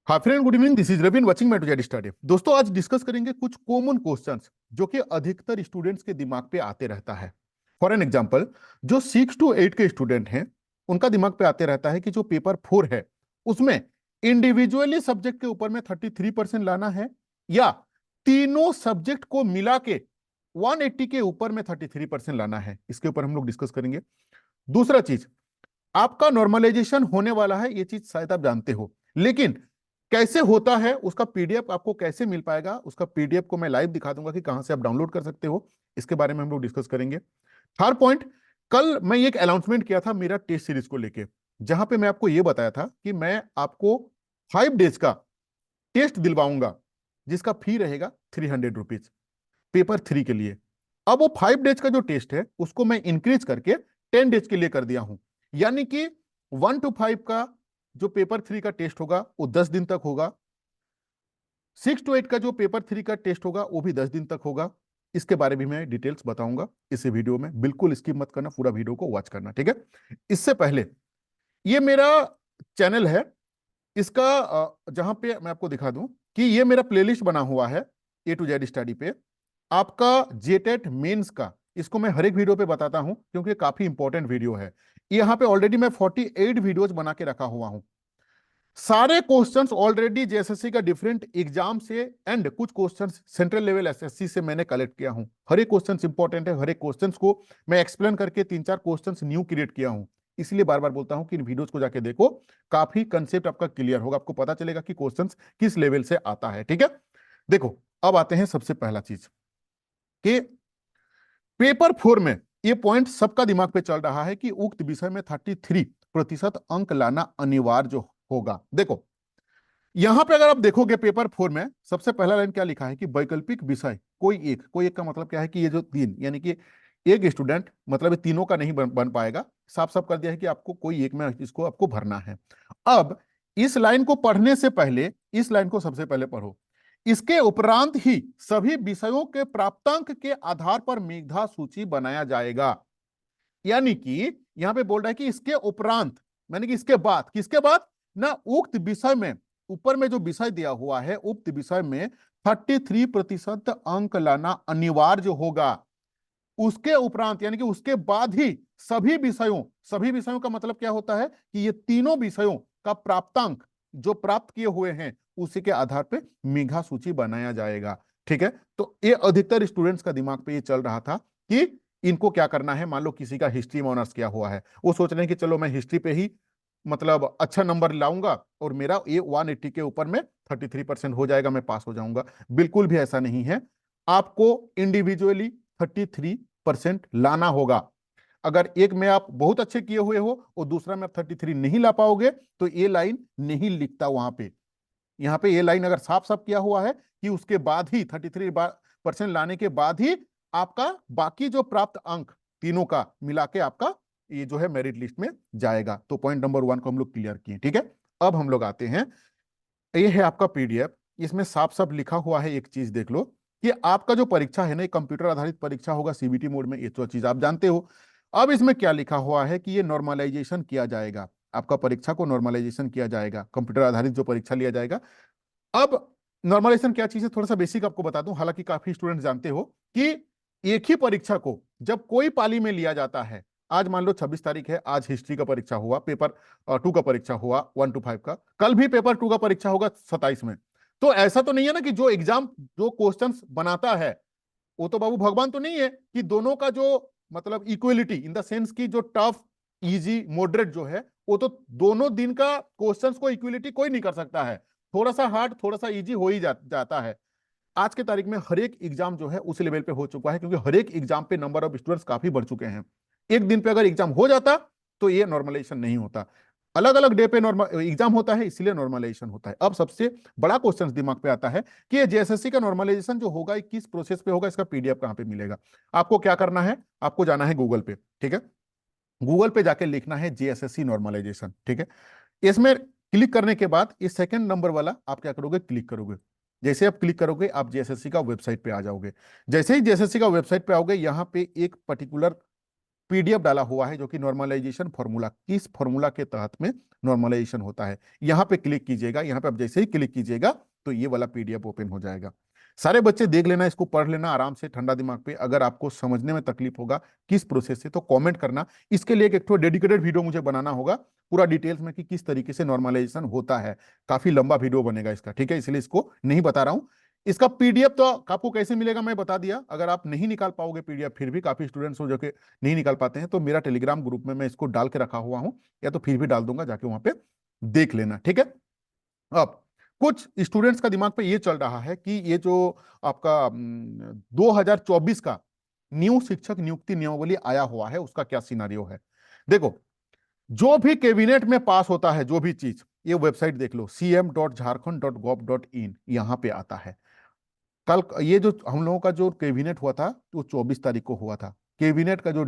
Hi friend, good evening. This is Ravin watching my to study. दोस्तों, आज discuss करेंगे कुछ कॉमन क्वेश्चंस जो कि अधिकतर स्टूडेंट्स के दिमाग पे आते रहता है। फॉर एन एग्जांपल, जो 6 to 8 के स्टूडेंट हैं उनका दिमाग पे आते रहता है कि जो पेपर 4 है उसमें इंडिविजुअली सब्जेक्ट के ऊपर में 33% लाना है, या तीनों सब्जेक्ट को मिला के 180 के ऊपर में 33% लाना है। इसके ऊपर हम लोग डिस्कस करेंगे। दूसरा चीज, आपका नॉर्मलाइजेशन होने वाला है, ये चीज शायद आप जानते हो, लेकिन कैसे होता है उसका पीडीएफ आपको कैसे मिल पाएगा, उसका पीडीएफ को मैं लाइव दिखा दूंगा कि कहां से आप डाउनलोड कर सकते हो। इसके बारे में हम लोग डिस्कस करेंगे। थर्ड पॉइंट, कल मैं एक अनाउंसमेंट किया था मेरा टेस्ट सीरीज को लेके, जहां पे मैं आपको यह बताया था कि मैं आपको 5 डेज का टेस्ट दिलवाऊंगा जिसका फी रहेगा 300 रुपीज पेपर 3 के लिए। अब वो 5 डेज का जो टेस्ट है उसको मैं इंक्रीज करके 10 डेज के लिए कर दिया हूं, यानी कि 1 to 5 का जो पेपर 3 का टेस्ट होगा वो 10 दिन तक होगा। 6 to 8 का जो पेपर 3 का टेस्ट होगा वो भी 10 दिन तक होगा। इसके बारे में मैं डिटेल्स बताऊंगा इस वीडियो में, बिल्कुल स्किप मत करना, पूरा वीडियो को वॉच करना, ठीक है। इससे पहले, ये मेरा चैनल है, इसका जहां पे मैं आपको दिखा दूं कि ये मेरा प्लेलिस्ट बना हुआ है A to Z स्टडी पे। आपका जेटेट मेंस का, इसको मैं हर एक वीडियो पे बताता हूं क्योंकि काफी इंपॉर्टेंट वीडियो है। यहां पे ऑलरेडी मैं 48 वीडियोज बना के रखा हुआ हूं। सारे क्वेश्चंस ऑलरेडी जेएसएससी का डिफरेंट एग्जाम से एंड कुछ क्वेश्चंस सेंट्रल लेवल एसएससी से मैंने कलेक्ट किया हूं। हर एक क्वेश्चंस इंपॉर्टेंट है, हर एक क्वेश्चंस को मैं एक्सप्लेन करके 3-4 क्वेश्चंस न्यू क्रिएट किया हूं। इसलिए बार बार बोलता हूं कि इन वीडियोस को जाके देखो, काफी कंसेप्ट आपका क्लियर होगा, आपको पता चलेगा कि क्वेश्चंस किस लेवल से आता है, ठीक है। देखो, अब आते हैं सबसे पहला चीज कि पेपर 4 में ये पॉइंट सबका दिमाग पे चल रहा है कि उक्त विषय में 33% अंक लाना अनिवार्य जो होगा। देखो, यहां पे अगर आप देखोगे पेपर 4 में सबसे पहला लाइन क्या लिखा है कि वैकल्पिक विषय कोई एक का मतलब क्या है कि ये जो 3 यानी कि एक स्टूडेंट, मतलब ये तीनों का नहीं बन पाएगा। साफ साफ कर दिया है कि आपको कोई एक में इसको आपको भरना है। अब इस लाइन को पढ़ने से पहले इस लाइन को सबसे पहले पढ़ो। इसके उपरांत ही सभी विषयों के प्राप्तांक के आधार पर मेधा सूची बनाया जाएगा। यानी कि यहां पे बोल रहा है कि इसके उपरांत, यानी कि इसके बाद, किसके बाद ना, उक्त विषय में, ऊपर में जो विषय दिया हुआ है उक्त विषय में 33% अंक लाना अनिवार्य होगा। उसके उपरांत यानी कि उसके बाद ही सभी विषयों का मतलब क्या होता है कि ये तीनों विषयों का प्राप्तांक जो प्राप्त किए हुए हैं उसी के आधार पे मेधा सूची बनाया जाएगा, ठीक है। तो ये अधिकतर स्टूडेंट्स का दिमाग पे ये चल रहा था कि इनको क्या करना है। मान लो किसी का हिस्ट्री में ऑनर्स किया हुआ है, वो सोच रहे हैं कि चलो मैं हिस्ट्री पे ही मतलब अच्छा नंबर लाऊंगा और मेरा ये 180 के ऊपर में 33% हो जाएगा, मैं पास हो जाऊंगा। बिल्कुल भी ऐसा नहीं है। आपको इंडिविजुअली 33% लाना होगा। अगर एक में आप बहुत अच्छे किए हुए हो और दूसरा में आप 33 नहीं ला पाओगे तो ये लाइन नहीं लिखता वहां पे। यहां पे ये लाइन अगर साफ साफ किया हुआ है कि उसके बाद ही 33% लाने के बाद ही आपका बाकी जो प्राप्त अंक तीनों का मिला के आपका ये जो है मेरिट लिस्ट में जाएगा। तो पॉइंट नंबर 1 को हम लोग क्लियर किए, ठीक है। अब हम लोग आते हैं, ये है आपका पीडीएफ। इसमें साफ साफ लिखा हुआ है, एक चीज देख लो कि आपका जो परीक्षा है ना, कंप्यूटर आधारित परीक्षा होगा सीबीटी मोड में, ये तो चीज आप जानते हो। अब इसमें क्या लिखा हुआ है कि ये नॉर्मलाइजेशन किया जाएगा, आपका परीक्षा को नॉर्मलाइजेशन किया जाएगा, कंप्यूटर आधारित जो परीक्षा लिया जाएगा। अब नॉर्मलाइजेशन क्या चीज है, थोड़ा सा बेसिक आपको बता दूं, हालांकि काफी स्टूडेंट जानते हो कि एक ही परीक्षा को जब कोई पाली में लिया जाता है, आज मान लो 26 तारीख है, आज हिस्ट्री का परीक्षा हुआ, पेपर 2 का परीक्षा हुआ 1 to 5 का, कल भी पेपर 2 का परीक्षा होगा 27 में। तो ऐसा तो नहीं है ना कि जो एग्जाम जो क्वेश्चंस बनाता है वो तो बाबू भगवान तो नहीं है कि दोनों का जो मतलब इक्वलिटी इन द सेंस की जो टफ इजी मॉडरेट जो है वो तो दोनों दिन का क्वेश्चंस को इक्वलिटी कोई नहीं कर सकता है। थोड़ा सा हार्ड थोड़ा सा इजी हो ही जाता है। आज के तारीख में हर एक एग्जाम जो है उस लेवल पे हो चुका है, क्योंकि हर एक एग्जाम पे नंबर ऑफ स्टूडेंट्स काफी बढ़ चुके हैं। एक दिन पे अगर एग्जाम हो जाता तो ये नॉर्मलाइजेशन नहीं होता, अलग अलग डे पे नॉर्मल एग्जाम होता है, इसलिए नॉर्मलाइजेशन होता है। अब सबसे बड़ा क्वेश्चन दिमाग पे आता है कि ये जेएसएससी का नॉर्मलाइजेशन जो होगा किस प्रोसेस पे होगा, इसका पीडीएफ कहां पे मिलेगा। आपको क्या करना है, आपको जाना है गूगल पे, ठीक है। गूगल पे जाके लिखना है जेएसएससी नॉर्मलाइजेशन, ठीक है। इसमें क्लिक करने के बाद इस सेकंड नंबर वाला आप क्या करोगे, क्लिक करोगे। जैसे आप क्लिक करोगे आप जेएसएससी का वेबसाइट पे आ जाओगे। जैसे ही जेएसएससी का वेबसाइट पे आओगे, यहां पे एक पर्टिकुलर पीडीएफ डाला हुआ है जो कि नॉर्मलाइजेशन फॉर्मूला, किस फॉर्मूला के तहत में नॉर्मलाइजेशन होता है। यहाँ पे क्लिक कीजिएगा, यहाँ पे आप जैसे ही क्लिक कीजिएगा तो ये वाला पीडीएफ ओपन हो जाएगा। सारे बच्चे देख लेना, इसको पढ़ लेना आराम से ठंडा दिमाग पे। अगर आपको समझने में तकलीफ होगा किस प्रोसेस से, तो कमेंट करना। इसके लिए एक डेडिकेटेड वीडियो मुझे बनाना होगा पूरा डिटेल्स में कि किस तरीके से नॉर्मलाइजेशन होता है। काफी लंबा वीडियो बनेगा इसका, ठीक है, इसलिए इसको नहीं बता रहा हूं। इसका पीडीएफ तो आपको कैसे मिलेगा मैं बता दिया। अगर आप नहीं निकाल पाओगे पीडीएफ, फिर भी काफी स्टूडेंट्स हो जो कि नहीं निकाल पाते हैं, तो मेरा टेलीग्राम ग्रुप में मैं इसको डाल के रखा हुआ हूं, या तो फिर भी डाल दूंगा, जाके वहां पे देख लेना, ठीक है। अब कुछ स्टूडेंट्स का दिमाग पे ये चल रहा है कि ये जो आपका 2024 का न्यू शिक्षक नियुक्ति नियमावली आया हुआ है उसका क्या सिनारियो है। देखो, जो भी कैबिनेट में पास होता है, जो भी चीज, ये वेबसाइट देख लो cm.jharkhand.gov.in, यहां पे आता है। कल ये जो हम लोगों का जो कैबिनेट हुआ था वो 24 तारीख को हुआ था। कैबिनेट का जो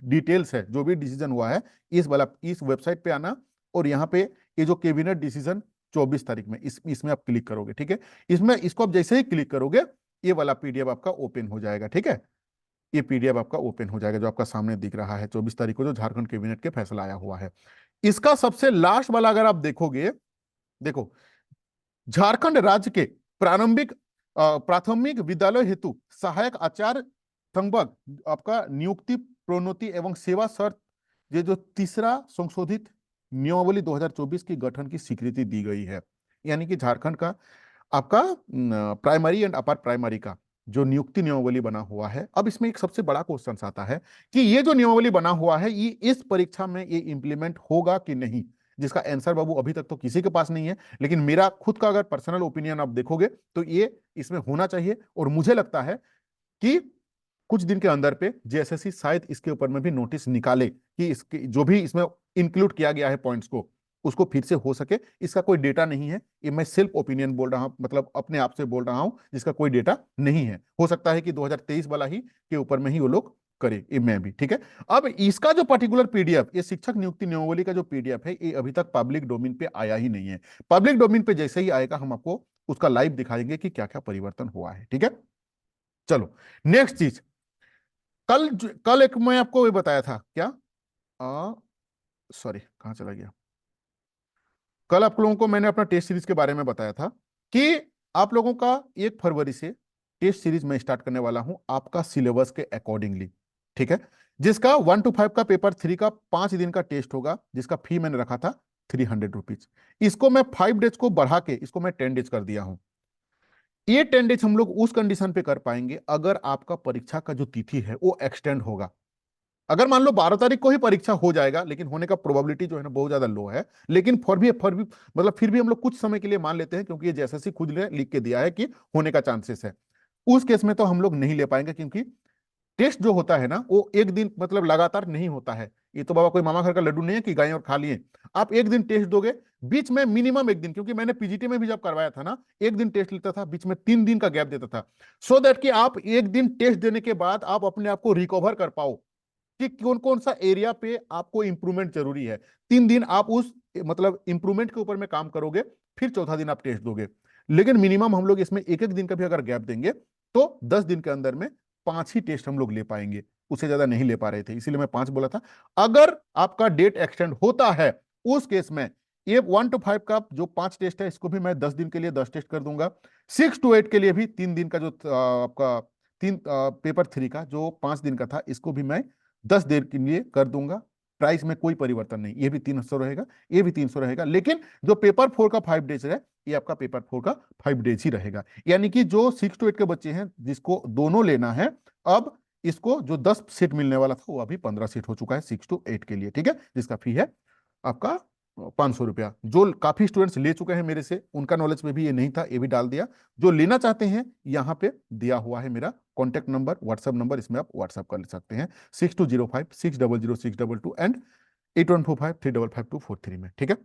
डिटेल्स है, जो भी डिसीजन हुआ है, इस वेबसाइट पे आना, और यहाँ पे ये जो कैबिनेट डिसीजन 24 तारीख में, इसमें आप क्लिक करोगे, ठीक है। इसमें इसको आप जैसे ही क्लिक करोगे ये वाला पीडीएफ आपका ओपन हो जाएगा, ठीक है। ये पीडीएफ आपका ओपन हो जाएगा जो आपका सामने दिख रहा है 24 तारीख को जो झारखंड कैबिनेट के फैसला आया हुआ है। इसका सबसे लास्ट वाला अगर आप देखोगे, देखो, झारखंड राज्य के प्रारंभिक प्राथमिक विद्यालय हेतु सहायक आचार्य संवर्ग आपका नियुक्ति, प्रोन्नति एवं सेवा शर्त, ये जो तीसरा संशोधित नियमावली 2024 की गठन की स्वीकृति दी गई है। यानी कि झारखंड का आपका प्राइमरी एंड अपर प्राइमरी का जो नियुक्ति नियमावली बना हुआ है। अब इसमें एक सबसे बड़ा क्वेश्चन आता है कि ये जो नियमावली बना हुआ है ये इस परीक्षा में ये इंप्लीमेंट होगा कि नहीं, जिसका आंसर बाबू अभी तक तो किसी के पास नहीं है। लेकिन मेरा खुद का अगर पर्सनल ओपिनियन आप देखोगे तो ये इसमें होना चाहिए, और मुझे लगता है कि कुछ दिन के अंदर पे जेएसएससी शायद इसके ऊपर में भी नोटिस निकाले कि इसके जो भी इसमें इंक्लूड किया गया है पॉइंट्स को, उसको फिर से हो सके। इसका कोई डेटा नहीं है, ये मैं सेल्फ ओपिनियन बोल रहा हूं, मतलब अपने आप से बोल रहा हूं, जिसका कोई डेटा नहीं है। हो सकता है कि 2023 वाला ही के ऊपर में ही वो लोग करे, ये मैं भी, ठीक है। अब इसका जो पर्टिकुलर पीडीएफ, ये शिक्षक नियुक्ति नियमावली का जो पीडीएफ है, ये अभी तक पब्लिक डोमेन पे आया ही नहीं है। पब्लिक डोमेन पे जैसे ही आएगा हम आपको उसका लाइव दिखाएंगे कि क्या क्या परिवर्तन हुआ है, ठीक है। चलो, नेक्स्ट चीज, कल एक मैं आपको ये बताया था क्या, सॉरी कहां चला गया, कल आप लोगों को मैंने अपना टेस्ट सीरीज के बारे में बताया था कि आप लोगों का 1 फरवरी से टेस्ट सीरीज में स्टार्ट करने वाला हूं आपका सिलेबस के अकॉर्डिंगली, ठीक है। जिसका 1 to 5 का पेपर 3 का 5 दिन का टेस्ट होगा, जिसका फी मैंने रखा था 300 रुपीज। इसको मैं 5 डेज को बढ़ा के इसको मैं 10 डेज कर दिया हूं। ये 10 डेज हम लोग उस कंडीशन पे कर पाएंगे अगर आपका परीक्षा का जो तिथि है वो एक्सटेंड होगा। अगर मान लो 12 तारीख को ही परीक्षा हो जाएगा, लेकिन होने का प्रोबेबिलिटी जो है ना बहुत ज्यादा लो है, लेकिन फिर भी मतलब फिर भी हम लोग कुछ समय के लिए मान लेते हैं, क्योंकि ये जैसे खुद ने लिख के दिया है कि होने का चांसेस है। उस केस में तो हम लोग नहीं ले पाएंगे, क्योंकि टेस्ट जो होता है ना वो एक दिन मतलब लगातार नहीं होता है। ये तो बाबा कोई मामा घर का लड्डू नहीं है कि गाय और खा लिए। आप एक दिन टेस्ट दोगे, बीच में मिनिमम एक दिन, क्योंकि मैंने पीजीटी में भी जब करवाया था ना, एक दिन टेस्ट लेता था, बीच में 3 दिन का गैप देता था, सो दैट कि आप एक दिन टेस्ट देने के बाद आप अपने आप को रिकवर कर पाओ कि कौन कौन सा एरिया पे आपको इंप्रूवमेंट जरूरी है। 3 दिन आप उस मतलब इंप्रूवमेंट के ऊपर में काम करोगे, फिर चौथा दिन आप टेस्ट दोगे। लेकिन मिनिमम हम लोग इसमें एक एक दिन का भी अगर गैप देंगे तो 10 दिन के अंदर में 5 ही टेस्ट हम लोग ले पाएंगे, उससे ज्यादा नहीं ले पा रहे थे, इसीलिए मैं 5 बोला था। अगर आपका डेट एक्सटेंड होता है उस केस में ये 1 to 5 का जो 5 टेस्ट है इसको भी मैं 10 दिन के लिए 10 टेस्ट कर दूंगा। 6 to 8 के लिए भी 3 दिन का जो आपका पेपर 3 का जो 5 दिन का था इसको भी मैं 10 देर के लिए कर दूंगा। प्राइस में कोई परिवर्तन नहीं, ये भी 300 रहेगा, ये भी 300 रहेगा। लेकिन जो पेपर 4 का 5 डेज है, ये आपका पेपर 4 का 5 डेज ही रहेगा। यानी कि जो 6 to 8 के बच्चे हैं जिसको दोनों लेना है, अब इसको जो 10 सीट मिलने वाला था वो अभी 15 सीट हो चुका है 6 to 8 के लिए, ठीक है। जिसका फी है आपका 500 रुपया। जो काफी स्टूडेंट्स ले चुके हैं मेरे से, उनका नॉलेज में भी ये नहीं था, ये भी डाल दिया। जो लेना चाहते हैं यहाँ पे दिया हुआ है मेरा कॉन्टैक्ट नंबर, व्हाट्सएप नंबर, इसमें आप व्हाट्सएप कर सकते हैं 6205 600 622 एंड 8145 355 243 में, ठीक है।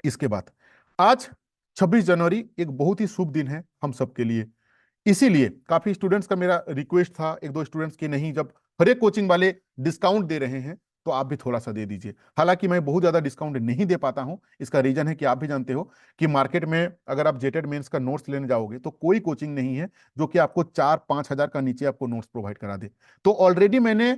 इसके बाद आज 26 जनवरी एक बहुत ही शुभ दिन है हम सबके लिए। इसीलिए काफी स्टूडेंट्स का मेरा रिक्वेस्ट था, एक दो स्टूडेंट्स की नहीं, जब हर एक कोचिंग वाले डिस्काउंट दे रहे हैं तो आप भी थोड़ा सा दे दीजिए। हालांकि मैं बहुत ज्यादा डिस्काउंट नहीं दे पाता हूं, इसका रीजन है कि आप भी जानते हो कि मार्केट में अगर आप जेटेड मेंस का नोट्स लेने जाओगे तो कोई कोचिंग नहीं है जो कि आपको 4-5 हजार का नीचे आपको नोट्स प्रोवाइड करा दे। तो ऑलरेडी मैंने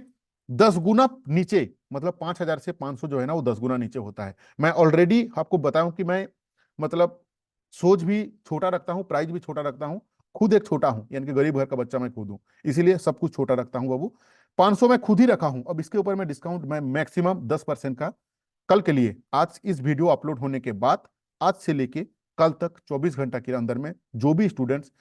10 गुना नीचे, मतलब 5,000 से 500 जो है ना वो 10 गुना नीचे होता है। मैं ऑलरेडी आपको बताऊं कि मैं मतलब सोच भी छोटा रखता हूं, प्राइस भी छोटा रखता हूं, खुद एक छोटा हूं, यानी कि गरीब घर का बच्चा मैं खुद हूं, इसीलिए सब कुछ छोटा रखता हूं बाबू। 500 मैं खुद ही रखा हूं। अब इसके ऊपर मैं डिस्काउंट मैं मैक्सिमम 10% का कल के लिए, आज इस वीडियो अपलोड होने के बाद, आज से लेके कल तक 24 घंटा के अंदर में जो भी स्टूडेंट्स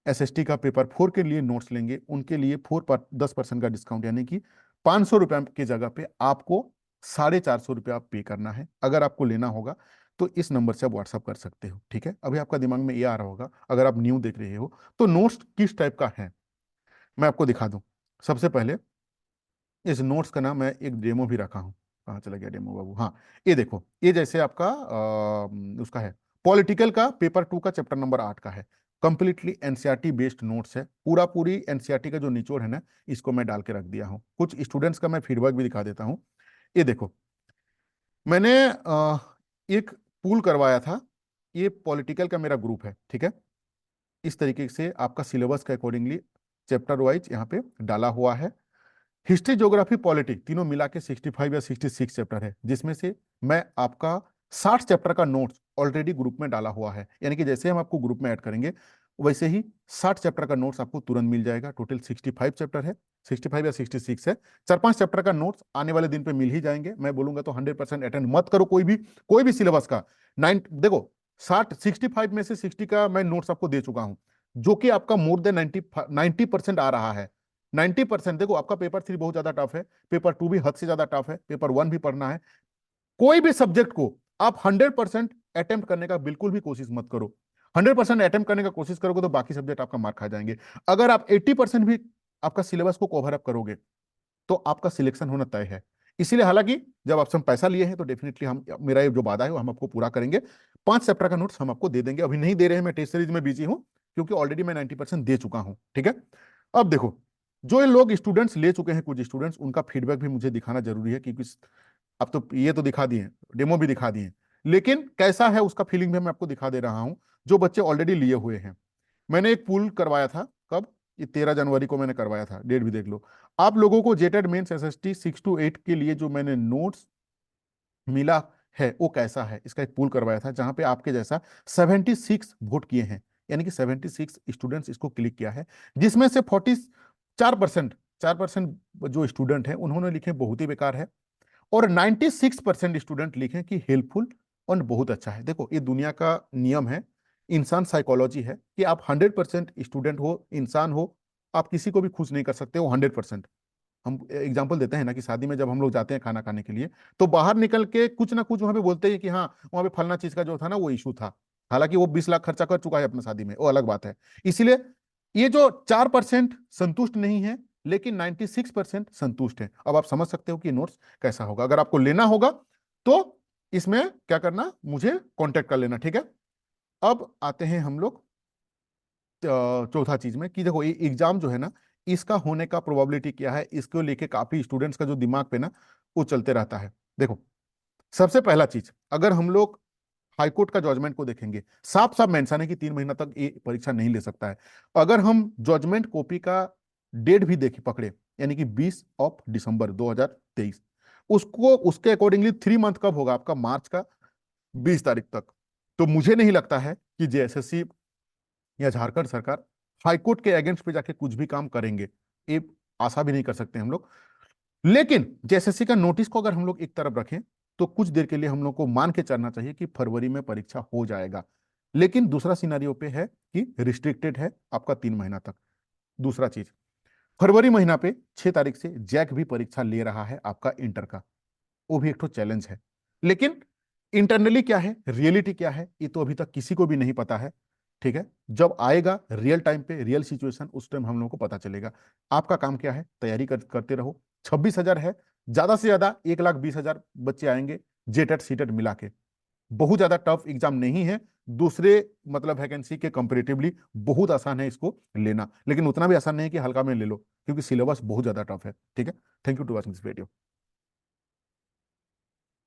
एसएसटी का पेपर 4 के लिए नोट्स लेंगे उनके लिए 10% का डिस्काउंट, यानी कि 500 रुपये की जगह पे आपको 450 रुपया पे करना है। अगर आपको लेना होगा तो इस नंबर से आप व्हाट्सअप कर सकते हो, ठीक है। अभी आपका दिमाग में ये आ रहा होगा, अगर आप न्यू देख रहे हो तो नोट्स किस टाइप का है मैं आपको दिखा दूं। सबसे पहले इस नोट्स का नाम, मैं एक डेमो भी रखा हूं, कहाँ चला गया डेमो बाबू, हाँ ये देखो, ये जैसे आपका उसका है, पॉलिटिकल का पेपर 2 का चैप्टर नंबर 8 का है। कंप्लीटली एनसीईआरटी बेस्ड नोट्स है, पूरा पूरी एनसीईआरटी का जो निचोड़ है ना, इसको मैं डाल के रख दिया हूँ। कुछ स्टूडेंट्स का मैं फीडबैक भी दिखा देता हूँ। ये देखो, मैंने एक पूल करवाया था, ये पॉलिटिकल का मेरा ग्रुप है, ठीक है। इस तरीके से आपका सिलेबस के अकॉर्डिंगली चैप्टर वाइज यहाँ पे डाला हुआ है। हिस्ट्री, ज्योग्राफी, पॉलिटी तीनों मिला के 65 या 66 चैप्टर है, जिसमें से मैं आपका 60 चैप्टर का नोट्स ऑलरेडी ग्रुप में डाला हुआ है, यानी कि जैसे हम आपको ग्रुप में ऐड करेंगे वैसे ही 60 चैप्टर का नोट्स आपको तुरंत मिल जाएगा। टोटल 65 चैप्टर है, 65 या 66 है। 4-5 चैप्टर का नोट्स आने वाले दिन पे मिल ही जाएंगे। मैं बोलूंगा तो 100% अटेंड मत करो कोई भी सिलेबस का। 9 देखो, 65 में से 60 का मैं नोट्स आपको दे चुका हूं, जो कि आपका मोर देन 90% आ रहा है। 90%। देखो, आपका पेपर 3 बहुत ज्यादा टफ है, पेपर 2 भी हद से ज्यादा टफ है, पेपर 1 भी पढ़ना है। कोई भी सब्जेक्ट को आप 100% अटेम्प्ट करने का बिल्कुल भी कोशिश मत करो। 100% अटेम्प्ट करने का कोशिश करोगे तो बाकी सब्जेक्ट आपका मार खा जाएंगे। अगर आप 80% भी आपका सिलेबस को कवर अप करोगे तो आपका सिलेक्शन होना तय है। इसीलिए हालांकि जब आपसे हम पैसा लिए हैं तो डेफिनेटली हम, मेरा ये जो वादा है वो हम आपको पूरा करेंगे। 5 चैप्टर का नोट्स हम आपको दे देंगे, अभी नहीं दे रहे हैं, मैं टेस्ट सीरीज में बिजी हूं, क्योंकि ऑलरेडी मैं 90% दे चुका हूं, ठीक है। अब देखो, जो ये लोग स्टूडेंट्स ले चुके हैं, कुछ स्टूडेंट्स, उनका फीडबैक भी मुझे दिखाना जरूरी है, क्योंकि अब तो ये तो दिखा दिए, डेमो भी दिखा दिए, लेकिन कैसा है उसका फीलिंग भी मैं आपको दिखा दे रहा हूं, जो बच्चे ऑलरेडी लिए हुए हैं। मैंने एक पूल करवाया था, कब, ये 13 जनवरी को मैंने करवाया था, डेट भी देख लो। आप लोगों को जेटेड मेंस एसएसटी 6 to 8 के लिए जो मैंने नोट्स मिला है वो कैसा है, इसका एक पूल करवाया था, जहां पे आपके जैसा 76 वोट किए हैं, यानी कि 76 स्टूडेंट्स इसको क्लिक किया है, जिसमें से 44%, 4% जो स्टूडेंट है उन्होंने लिखे बहुत ही बेकार है, और 96% स्टूडेंट लिखे कि हेल्पफुल और बहुत अच्छा है। देखो, ये दुनिया का नियम है, इंसान साइकोलॉजी है, कि आप 100% स्टूडेंट हो, इंसान हो, आप किसी को भी खुश नहीं कर सकते हो 100%। हम एग्जांपल देते हैं ना कि शादी में जब हम लोग जाते हैं खाना खाने के लिए, तो बाहर निकल के कुछ ना कुछ वहां पे बोलते हैं कि हाँ, वहां पे फलना चीज का जो था ना वो इशू था, हालांकि वो 20 लाख खर्चा कर चुका है अपनी शादी में, वो अलग बात है। इसीलिए ये जो 4% संतुष्ट नहीं है, लेकिन 96% संतुष्ट है। अब आप समझ सकते हो कि नोट्स कैसा होगा। अगर आपको लेना होगा तो इसमें क्या करना, मुझे कांटेक्ट कर लेना, ठीक है। अब आते हैं हम लोग चौथा चीज में, कि देखो ये एग्जाम जो है ना, इसका होने का प्रोबेबिलिटी क्या है, इसको लेके काफी स्टूडेंट्स का जो दिमाग पे ना वो चलते रहता है। देखो, सबसे पहला चीज, अगर हम लोग हाईकोर्ट का जजमेंट को देखेंगे, साफ साफ मेंशन है कि 3 महीना तक ये परीक्षा नहीं ले सकता है। अगर हम जजमेंट कॉपी का डेट भी देखे पकड़े, यानी कि 20 दिसंबर 2023, उसको उसके अकॉर्डिंगली 3 मंथ कब होगा आपका, मार्च का 20 तारीख तक। तो मुझे नहीं लगता है कि जेएसएससी या झारखंड सरकार हाईकोर्ट के अगेंस्ट पे जाके कुछ भी काम करेंगे, ये आशा भी नहीं कर सकते हम लोग। लेकिन जेएसएससी का नोटिस को अगर हम लोग एक तरफ रखें तो कुछ देर के लिए हम लोग को मान के चलना चाहिए कि फरवरी में परीक्षा हो जाएगा। लेकिन दूसरा सिनारियो पे है कि रिस्ट्रिक्टेड है आपका 3 महीना तक। दूसरा चीज, फरवरी महीना पे 6 तारीख से जैक भी परीक्षा ले रहा है आपका इंटर का, वो भी एक तो चैलेंज है। लेकिन इंटरनली क्या है, रियलिटी क्या है, ये तो अभी तक किसी को भी नहीं पता है, ठीक है। जब आएगा रियल टाइम पे रियल सिचुएशन, उस टाइम हम लोगों को पता चलेगा। आपका काम क्या है, तैयारी करते रहो। 26,000 है, ज्यादा से ज्यादा 1,20,000 बच्चे आएंगे, जेटेट सीटेट मिला के। बहुत ज्यादा टफ एग्जाम नहीं है, दूसरे मतलब वैकेंसी के कंपेरेटिवली बहुत आसान है इसको लेना, लेकिन उतना भी आसान नहीं है कि हल्का में ले लो, क्योंकि सिलेबस बहुत ज्यादा टफ है, ठीक है। Thank you to watching this video.